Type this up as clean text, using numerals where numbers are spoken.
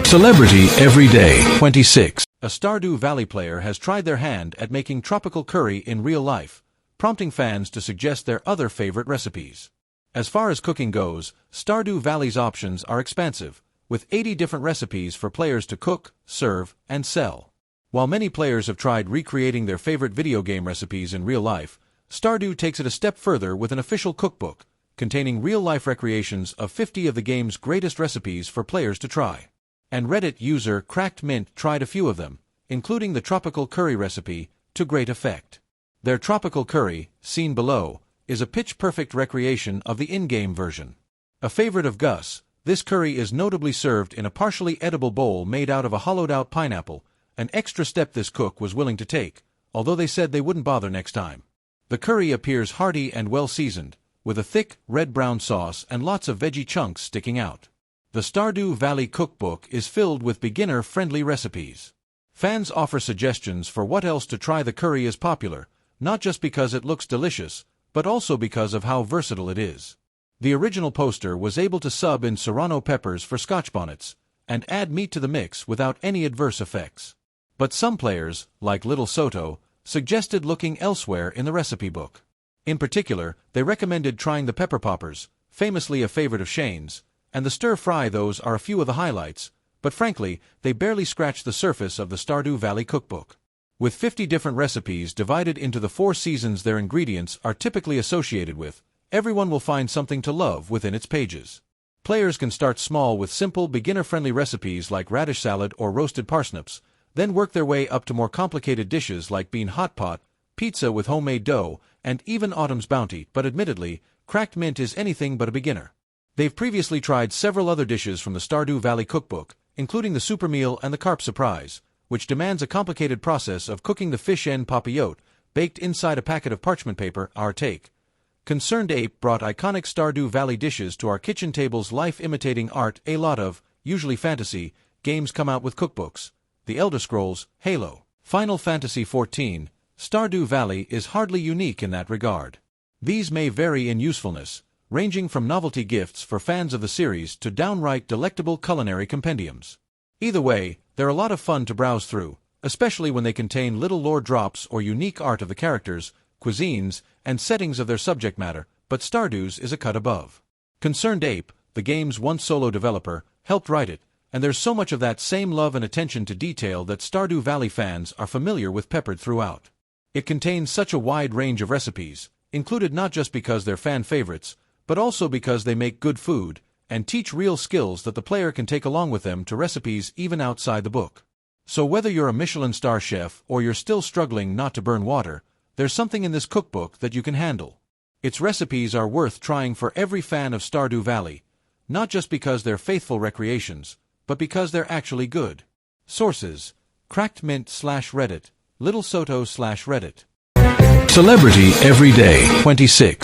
Celebrity Every Day 26. A Stardew Valley player has tried their hand at making tropical curry in real life, prompting fans to suggest their other favorite recipes. As far as cooking goes, Stardew Valley's options are expansive, with 80 different recipes for players to cook, serve, and sell. While many players have tried recreating their favorite video game recipes in real life, Stardew takes it a step further with an official cookbook, containing real-life recreations of 50 of the game's greatest recipes for players to try. And Reddit user Cracked Mint tried a few of them, including the tropical curry recipe, to great effect. Their tropical curry, seen below, is a pitch-perfect recreation of the in-game version. A favorite of Gus, this curry is notably served in a partially edible bowl made out of a hollowed-out pineapple, an extra step this cook was willing to take, although they said they wouldn't bother next time. The curry appears hearty and well-seasoned, with a thick, red-brown sauce and lots of veggie chunks sticking out. The Stardew Valley cookbook is filled with beginner-friendly recipes. Fans offer suggestions for what else to try. The curry is popular, not just because it looks delicious, but also because of how versatile it is. The original poster was able to sub in serrano peppers for scotch bonnets, and add meat to the mix without any adverse effects. But some players, like Little Soto, suggested looking elsewhere in the recipe book. In particular, they recommended trying the pepper poppers, famously a favorite of Shane's, and the stir-fry. Those are a few of the highlights, but frankly, they barely scratch the surface of the Stardew Valley cookbook. With 50 different recipes divided into the 4 seasons their ingredients are typically associated with, everyone will find something to love within its pages. Players can start small with simple, beginner-friendly recipes like radish salad or roasted parsnips, then work their way up to more complicated dishes like bean hot pot, pizza with homemade dough, and even Autumn's Bounty. But admittedly, Cracked Mint is anything but a beginner. They've previously tried several other dishes from the Stardew Valley cookbook, including the super meal and the carp surprise, which demands a complicated process of cooking the fish en papillote, baked inside a packet of parchment paper. Our take. Concerned Ape brought iconic Stardew Valley dishes to our kitchen tables. Life imitating art. A lot of, usually fantasy, games come out with cookbooks. The Elder Scrolls, Halo, Final Fantasy XIV, Stardew Valley is hardly unique in that regard. These may vary in usefulness, ranging from novelty gifts for fans of the series to downright delectable culinary compendiums. Either way, they're a lot of fun to browse through, especially when they contain little lore drops or unique art of the characters, cuisines, and settings of their subject matter. But Stardew's is a cut above. Concerned Ape, the game's once solo developer, helped write it, and there's so much of that same love and attention to detail that Stardew Valley fans are familiar with peppered throughout. It contains such a wide range of recipes, included not just because they're fan favorites, but also because they make good food, and teach real skills that the player can take along with them to recipes even outside the book. So whether you're a Michelin star chef or you're still struggling not to burn water, there's something in this cookbook that you can handle. Its recipes are worth trying for every fan of Stardew Valley, not just because they're faithful recreations, but because they're actually good. Sources: Cracked Mint /Reddit, Little Soto /Reddit. Celebrity Every Day 26.